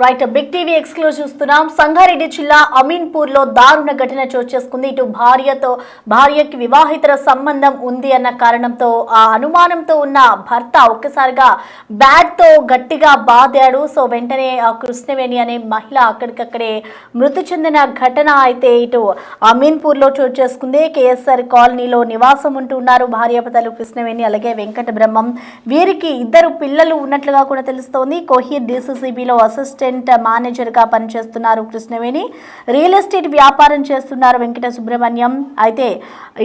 Right big TV exclusive చూస్తున్నాం. సంగారెడ్డి జిల్లా అమీన్పూర్ లో దారుణ ఘటన చోటు చేసుకుంది. ఇటు భార్యకి వివాహితర సంబంధం ఉంది అన్న కారణంతో ఆ అనుమానంతో ఉన్న భర్త ఒక్కసారిగా బ్యాట్ తో గట్టిగా బాదాడు. సో వెంటనే ఆ కృష్ణవేణి అనే మహిళ అక్కడికక్కడే మృతి చెందిన ఘటన అయితే ఇటు అమీన్పూర్ లో చోటు చేసుకుంది. కేఎస్ఆర్ కాలనీలో నివాసం ఉంటున్నారు భార్యాభర్తలు కృష్ణవేణి అలాగే వెంకట బ్రహ్మం. వీరికి ఇద్దరు పిల్లలు ఉన్నట్లుగా కూడా తెలుస్తోంది. కోహీర్ డిసిసిబిలో అసిస్టెంట్ మేనేజర్ గా పనిచేస్తున్నారు కృష్ణవేణి. రియల్ ఎస్టేట్ వ్యాపారం చేస్తున్నారు వెంకట సుబ్రహ్మణ్యం. అయితే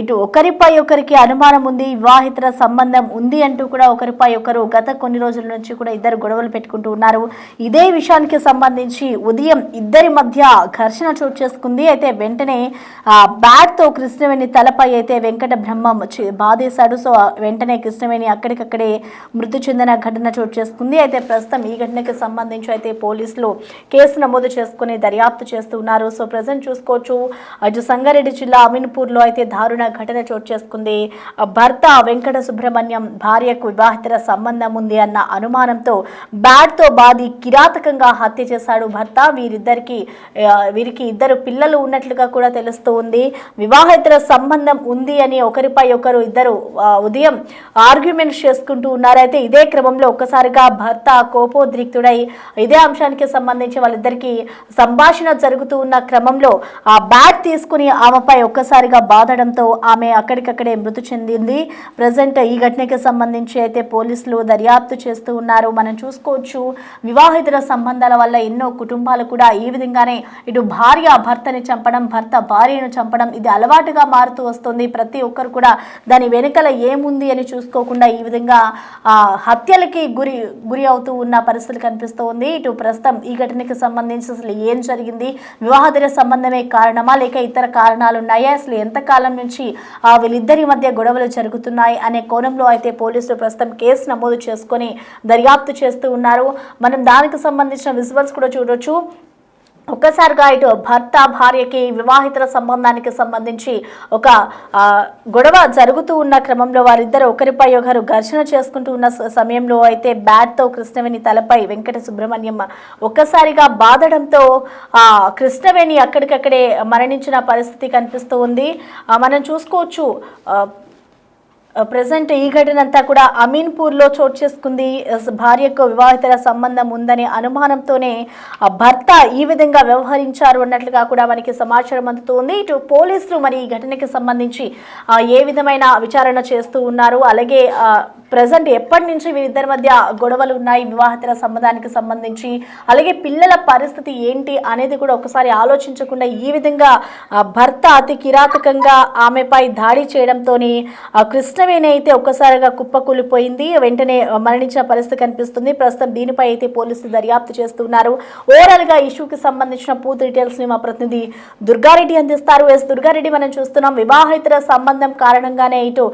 ఇటు ఒకరిపై ఒకరికి అనుమానం ఉంది, వివాహితర సంబంధం ఉంది అంటూ కూడా ఒకరిపై ఒకరు గత కొన్ని రోజుల నుంచి కూడా ఇద్దరు గొడవలు పెట్టుకుంటూ ఉన్నారు. ఇదే విషయానికి సంబంధించి ఉదయం ఇద్దరి మధ్య ఘర్షణ చోటు చేసుకుంది. అయితే వెంటనే బ్యాట్ తో కృష్ణవేణి తలపై అయితే వెంకట బ్రహ్మం బాధేశాడు. సో వెంటనే కృష్ణవేణి అక్కడికక్కడే మృతి చెందిన ఘటన చోటు చేసుకుంది. అయితే ప్రస్తుతం ఈ ఘటనకి సంబంధించి అయితే పోలీసులు కేసు నమోదు చేసుకుని దర్యాప్తు చేస్తూ ఉన్నారు. సో ప్రజెంట్ చూసుకోవచ్చు అటు సంగారెడ్డి జిల్లా అమీన్పూర్లో అయితే దారుణ ఘటన చోటు చేసుకుంది. భర్త వెంకట సుబ్రహ్మణ్యం భార్యకు వివాహితర సంబంధం ఉంది అన్న అనుమానంతో బ్యాట్ తో బాది కిరాతకంగా హత్య చేశాడు భర్త. వీరికి ఇద్దరు పిల్లలు ఉన్నట్లుగా కూడా తెలుస్తూ ఉంది. వివాహితర సంబంధం ఉంది అని ఒకరిపై ఒకరు ఇద్దరు ఉదయం ఆర్గ్యుమెంట్స్ చేసుకుంటూ ఉన్నారు. అయితే ఇదే క్రమంలో ఒక్కసారిగా భర్త కోపోద్రిక్తుడై ఇదే అంశానికి సంబంధించి వాళ్ళిద్దరికి సంభాషణ జరుగుతూ ఉన్న క్రమంలో ఆ బ్యాట్ తీసుకుని ఆమెపై ఒక్కసారిగా బాధడంతో ఆమె అక్కడికక్కడే మృతి చెందింది. ప్రజెంట్ ఈ ఘటనకి సంబంధించి అయితే పోలీసులు దర్యాప్తు చేస్తూ ఉన్నారు. మనం చూసుకోవచ్చు వివాహితర సంబంధాల వల్ల ఎన్నో కుటుంబాలు కూడా ఈ విధంగానే ఇటు భార్య భర్తని చంపడం, భర్త భార్యను చంపడం ఇది అలవాటుగా మారుతూ వస్తుంది. ప్రతి ఒక్కరు కూడా దాని వెనుకల ఏముంది అని చూసుకోకుండా ఈ విధంగా హత్యలకి గురి అవుతూ ఉన్న పరిస్థితులు కనిపిస్తూ ఉంది. ఇటు ప్రస్తుతం ఈ ఘటనకి సంబంధించి అసలు ఏం జరిగింది, వివాహేతర సంబంధమే కారణమా లేక ఇతర కారణాలు ఉన్నాయా, అసలు ఎంతకాలం నుంచి వీళ్ళిద్దరి మధ్య గొడవలు జరుగుతున్నాయి అనే కోణంలో అయితే పోలీసులు ప్రస్తుతం కేసు నమోదు చేసుకొని దర్యాప్తు చేస్తూ ఉన్నారు. మనం దానికి సంబంధించిన విజువల్స్ కూడా చూడొచ్చు. ఒక్కసారిగా ఇటు భర్త భార్యకి వివాహితర సంబంధానికి సంబంధించి ఒక గొడవ జరుగుతూ ఉన్న క్రమంలో వారిద్దరు ఒకరిపై ఒకరు ఘర్షణ చేసుకుంటూ ఉన్న సమయంలో అయితే బ్యాట్తో కృష్ణవేణి తలపై వెంకట సుబ్రహ్మణ్యం ఒక్కసారిగా బాధడంతో కృష్ణవేణి అక్కడికక్కడే మరణించిన పరిస్థితి కనిపిస్తూ ఉంది. మనం చూసుకోవచ్చు ప్రజెంట్ ఈ ఘటన అంతా కూడా అమీన్పూర్లో చోటు చేసుకుంది. భార్యకు వివాహితర సంబంధం ఉందనే అనుమానంతోనే భర్త ఈ విధంగా వ్యవహరించారు అన్నట్లుగా కూడా మనకి సమాచారం అందుతుంది. ఇటు పోలీసులు మరి ఈ ఘటనకి సంబంధించి ఏ విధమైన విచారణ చేస్తూ ఉన్నారు, అలాగే ప్రజెంట్ ఎప్పటి నుంచి వీరిద్దరి మధ్య గొడవలు ఉన్నాయి వివాహితర సంబంధానికి సంబంధించి, అలాగే పిల్లల పరిస్థితి ఏంటి అనేది కూడా ఒకసారి ఆలోచించకుండా ఈ విధంగా భర్త అతి కిరాతకంగా ఆమెపై దాడి చేయడంతోని కృష్ణవేణి అయితే ఒక్కసారిగా కుప్పకూలిపోయింది. వెంటనే మరణించిన పరిస్థితి కనిపిస్తుంది. ప్రస్తుతం దీనిపై అయితే పోలీసులు దర్యాప్తు చేస్తున్నారు. ఓవరాల్ గా ఇష్యూకి సంబంధించిన పూర్తి డీటెయిల్స్ ని మా ప్రతినిధి దుర్గారెడ్డి అందిస్తారు. దుర్గారెడ్డి, మనం చూస్తున్నాం వివాహితర సంబంధం కారణంగానే ఇటు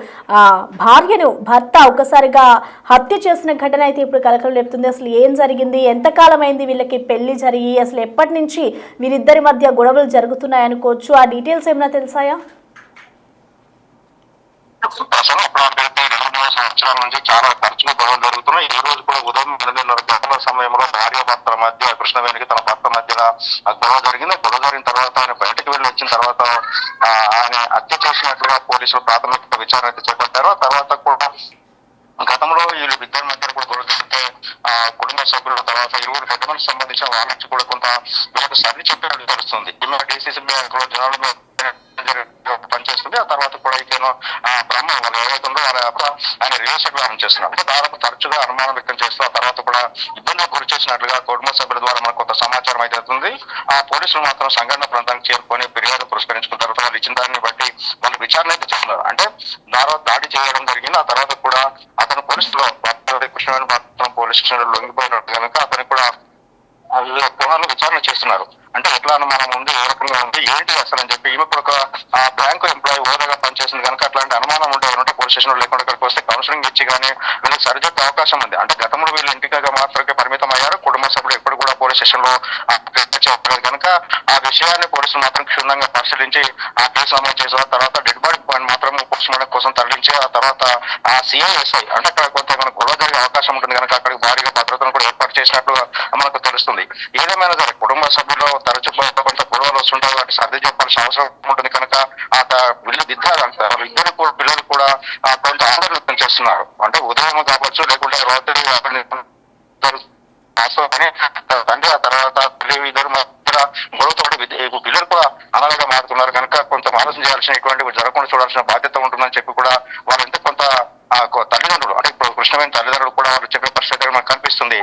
భార్యను భర్త ఒక్కసారిగా హత్య చేసిన ఘటన అయితే ఇప్పుడు కలకలం లేపుతుంది. అసలు ఏం జరిగింది, ఎంతకాలం అయింది వీళ్ళకి పెళ్లి జరిగి, అసలు ఎప్పటి నుంచి వీరిద్దరి మధ్య గొడవలు జరుగుతున్నాయి అనుకోవచ్చు, ఆ డీటెయిల్స్ ఏమైనా తెలుసాయా? సంవత్సరాల నుంచి చాలా తరచుగా గొడవలు జరుగుతున్నాయి. ఈ రోజు కూడా ఉదయం 8:30 గంటల సమయంలో భార్య భర్తల మధ్య కృష్ణవేణికి తన భర్త మధ్యన గొడవ జరిగింది. గొడవ జరిగిన తర్వాత ఆయన బయటకు వెళ్ళి వచ్చిన తర్వాత ఆయన హత్య చేసినట్లుగా పోలీసులు ప్రాథమిక విచారణ అయితే చేపట్టారు. ఆ తర్వాత కూడా గతంలో వీళ్ళు ఇద్దరి మధ్య కూడా గొడవ జరిగితే కుటుంబ సభ్యుల తర్వాత ఇరువురు పెద్ద మనిషికి సంబంధించిన వాళ్ళ నుంచి కూడా కొంత వీళ్ళకి సర్ది చెప్పినట్టు తెలుస్తుంది. డిసిసిబి జనాలు పనిచేస్తుంది. ఆ తర్వాత కూడా ఇతను బ్రహ్మ వాళ్ళు ఏవైతుందో ఆయన రియల్ ఎస్టేట్ వ్యవహారం చేస్తున్నారు. దాదాపు తరచుగా అనుమానం వ్యక్తం చేస్తూ ఆ తర్వాత కూడా ఇబ్బందికి గురి చేసినట్లుగా కుటుంబ సభ్యుల ద్వారా మనకు కొంత సమాచారం అయితే అవుతుంది. ఆ పోలీసులు మాత్రం సంఘటన ప్రాంతానికి చేరుకొని ఫిర్యాదు పురస్కరించుకున్న తర్వాత వాళ్ళు ఇచ్చిన దాన్ని బట్టి వాళ్ళు విచారణ అయితే చేస్తున్నారు. అంటే దాడి చేయడం జరిగింది. ఆ తర్వాత కూడా అతను పోలీసులో కృష్ణవేణి పోలీస్ స్టేషన్ లో లొంగిపోయినట్టు కనుక అతను కూడా కోణాల్లో విచారణ చేస్తున్నారు. అంటే ఎట్లా అనుమానం ఉంది, ఏ రకంగా ఉంది, ఏంటి అసలు అని చెప్పి ఈమె కూడా ఒక బ్యాంకు ఎంప్లాయీ హోదాగా పనిచేసింది కనుక అట్లాంటి అనుమానం ఉంటే పోలీస్ స్టేషన్ లో లేకుండా ఇక్కడికి వస్తే కౌన్సిలింగ్ ఇచ్చి కానీ వీళ్ళకి సరిచెప్పే అవకాశం ఉంది. అంటే గతంలో వీళ్ళు ఇంటిగా మాత్రమే పరిమితం అయ్యారు. కుటుంబ సభ్యులు ఎప్పుడు కూడా పోలీస్ స్టేషన్ లో చెప్పలేదు కనుక ఆ విషయాన్ని పోలీసులు మాత్రం క్షుణ్ణంగా పరిశీలించి ఆ కేసు నమోదు చేసిన తర్వాత డెడ్ బాడీ మాత్రం పోస్ట్ మార్టం కోసం తరలించి ఆ తర్వాత ఆ సిఐఎస్ఐ అంటే అక్కడ కొంత గొడవ జరిగే అవకాశం ఉంటుంది కనుక అక్కడికి భారీగా భద్రతను కూడా ఏర్పాటు చేసినట్లు మనకు తెలుస్తుంది. ఏదేమైనా సరే కుటుంబ సభ్యులు తరచు కొంత గొడవలు వస్తుంటాయి, వాటి సర్ది చెప్పాల్సిన అవసరం ఉంటుంది కనుక వీళ్ళు ఇద్దరు పిల్లలు కూడా కొంత ఆందోళన వ్యక్తం చేస్తున్నారు. అంటే ఉదయం కావచ్చు లేకుంటే రాత్రి తండ్రి ఆ తర్వాత ఇద్దరు గొడవతో పిల్లలు కూడా అనాథగా మారుతున్నారు కనుక కొంత ఆలోచన చేయాల్సిన ఇటువంటి జరగకుండా చూడాల్సిన బాధ్యత ఉంటుందని చెప్పి కూడా వాళ్ళంతా కొంత తల్లిదండ్రులు అంటే ఇప్పుడు కృష్ణవేణి తల్లిదండ్రులు కూడా వాళ్ళు చెప్పే పరిస్థితి మనకు కనిపిస్తుంది.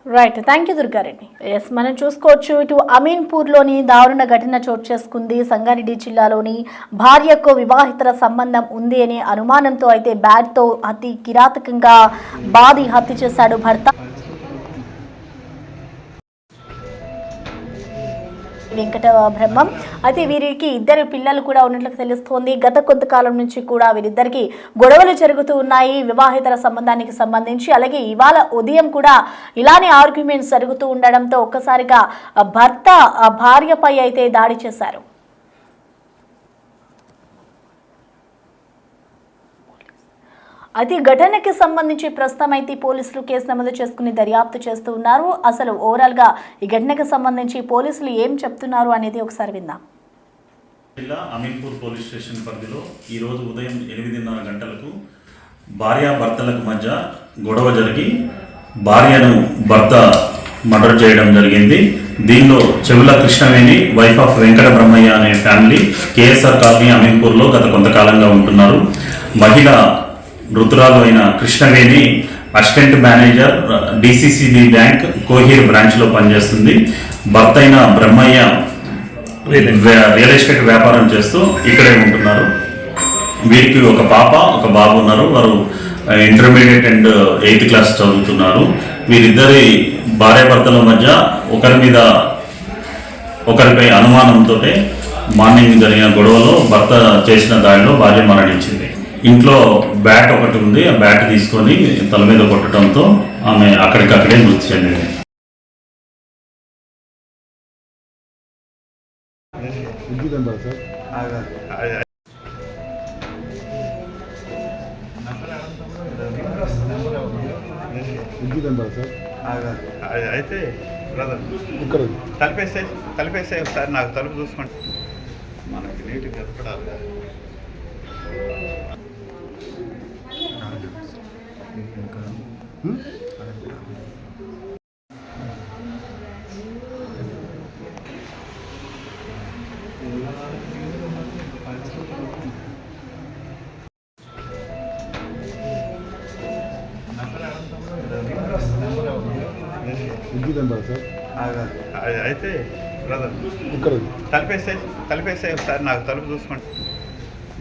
Right, thank you Durgareddy. Yes, మనం చూసుకోవచ్చు ఇటు అమీన్పూర్లోని దారుణ ఘటన చోటు చేసుకుంది. సంగారెడ్డి జిల్లాలోని భార్యకు వివాహితర సంబంధం ఉంది అనే అనుమానంతో అయితే బ్యాట్తో అతి కిరాతకంగా బాది హత్య చేశాడు భర్త. వెంకట బ్రహ్మం అయితే వీరికి ఇద్దరు పిల్లలు కూడా ఉన్నట్లు తెలుస్తోంది. గత కొంతకాలం నుంచి కూడా వీరిద్దరికి గొడవలు జరుగుతూ ఉన్నాయి వివాహితర సంబంధానికి సంబంధించి. అలాగే ఇవాళ ఉదయం కూడా ఇలానే ఆర్గ్యుమెంట్స్ జరుగుతూ ఉండడంతో ఒక్కసారిగా భర్త భార్యపై అయితే దాడి చేశారు. అయితే ఘటనకి సంబంధించి ప్రస్తుతం అయితే పోలీసులు కేసు నమోదు చేసుకుని దర్యాప్తు చేస్తూ ఉన్నారు. అసలు ఓవరాల్ గా ఈ ఘటనకు సంబంధించి పోలీసులు ఏం చెప్తున్నారు అనేది ఒకసారి విందాం. జిల్లా అమీన్పూర్ పోలీస్ స్టేషన్ పరిధిలో ఈరోజు ఉదయం 8:30 గంటలకు భార్యాభర్తలకు మధ్య గొడవ జరిగి భార్యను భర్త మర్డర్ చేయడం జరిగింది. దీనిలో చెవుల కృష్ణవేణి వైఫ్ ఆఫ్ వెంకట బ్రహ్మయ్య అనే ఫ్యామిలీ కేఎస్ఆర్ కాలనీ అమీన్పూర్లో గత కొంతకాలంగా ఉంటున్నారు. మహిళ మృతురాలు అయిన Krishnaveni assistant manager DCCB bank Kohir బ్రాంచ్లో పనిచేస్తుంది. భర్త అయిన బ్రహ్మయ్య రియల్ ఎస్టేట్ వ్యాపారం చేస్తూ ఇక్కడే ఉంటున్నారు. వీరికి ఒక పాప ఒక బాబు ఉన్నారు. వారు ఇంటర్మీడియట్ అండ్ 8th క్లాస్ చదువుతున్నారు. వీరిద్దరి భార్యాభర్తల మధ్య ఒకరిపై అనుమానంతో మార్నింగ్ జరిగిన గొడవలో భర్త చేసిన దాడిలో భార్య మరణించింది. ఇంట్లో బ్యాట్ ఒకటి ఉంది, ఆ బ్యాట్ తీసుకొని తల మీద కొట్టడంతో ఆమె అక్కడికక్కడే మృతి చెందింది. అయితే బ్రదర్ తలిపేసే ఒకసారి నాకు తలుపు చూసుకోండి, మనకి నీట్గా కనపడాలి. అయితే బ్రదర్ తలిపేసే ఒకసారి నాకు తలుపు చూసుకోండి.